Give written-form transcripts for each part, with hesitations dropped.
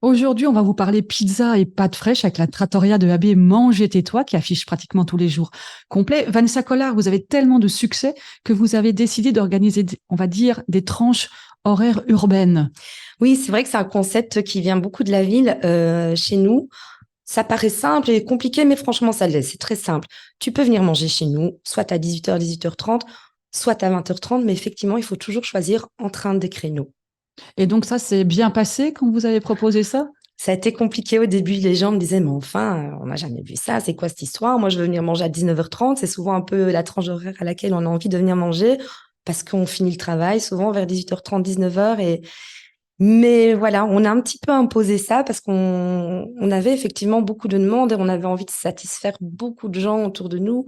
Aujourd'hui, on va vous parler pizza et pâtes fraîches avec la trattoria de AB Mange et tais-toi qui affiche pratiquement tous les jours complet. Vanessa Collard, vous avez tellement de succès que vous avez décidé d'organiser, on va dire, des tranches horaires urbaines. Oui, c'est vrai que c'est un concept qui vient beaucoup de la ville. Chez nous, ça paraît simple et compliqué, mais franchement, ça l'est. C'est très simple. Tu peux venir manger chez nous, soit à 18h, 18h30, soit à 20h30, mais effectivement, il faut toujours choisir entre un des créneaux. Et donc ça, c'est bien passé quand vous avez proposé ça? Ça a été compliqué au début. Les gens me disaient, mais enfin, on n'a jamais vu ça. C'est quoi cette histoire? Moi, je veux venir manger à 19h30. C'est souvent un peu la tranche horaire à laquelle on a envie de venir manger parce qu'on finit le travail souvent vers 18h30, 19h. Mais voilà, on a un petit peu imposé ça parce qu'on avait effectivement beaucoup de demandes et on avait envie de satisfaire beaucoup de gens autour de nous.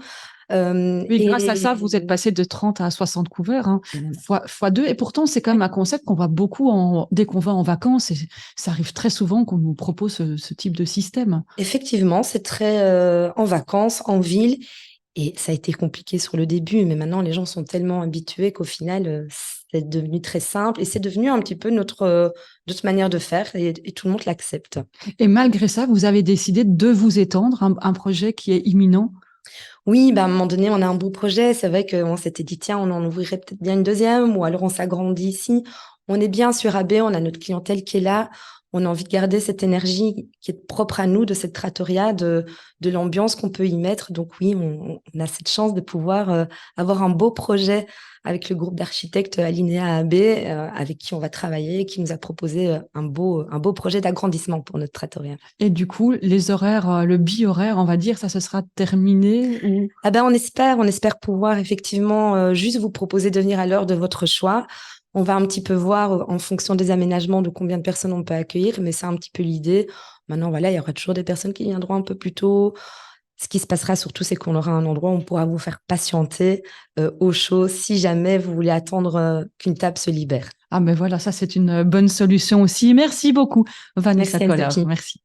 Oui, grâce à ça, vous êtes Et passé de 30 à 60 couverts, hein, fois 2. Et pourtant, c'est quand même ouais, un concept qu'on voit beaucoup dès qu'on va en vacances. Et ça arrive très souvent qu'on nous propose ce type de système. effectivement, c'est très en vacances, en ville. Et ça a été compliqué sur le début, mais maintenant les gens sont tellement habitués qu'au final, c'est devenu très simple et c'est devenu un petit peu notre manière de faire et tout le monde l'accepte. Et malgré ça, vous avez décidé de vous étendre, un projet qui est imminent. Oui, bah, à un moment donné, on a un beau projet. C'est vrai qu'on s'était dit, tiens, on en ouvrirait peut-être bien une deuxième, ou alors on s'agrandit ici. On est bien sur AB, on a notre clientèle qui est là. On a envie de garder cette énergie qui est propre à nous, de cette trattoria, de l'ambiance qu'on peut y mettre. Donc oui, on a cette chance de pouvoir avoir un beau projet avec le groupe d'architectes Alinéa AB, avec qui on va travailler, qui nous a proposé un beau projet d'agrandissement pour notre trattoria. Et du coup, les horaires, le bi-horaire, on va dire, ça se sera terminé ou... Ah ben, on espère pouvoir effectivement juste vous proposer de venir à l'heure de votre choix. On va un petit peu voir en fonction des aménagements de combien de personnes on peut accueillir, mais c'est un petit peu l'idée. Maintenant, voilà, il y aura toujours des personnes qui viendront un peu plus tôt. Ce qui se passera surtout, c'est qu'on aura un endroit où on pourra vous faire patienter au chaud si jamais vous voulez attendre qu'une table se libère. Ah, mais voilà, ça, c'est une bonne solution aussi. Merci beaucoup, Vanessa Merci Collard. Anne-Sophie. Merci.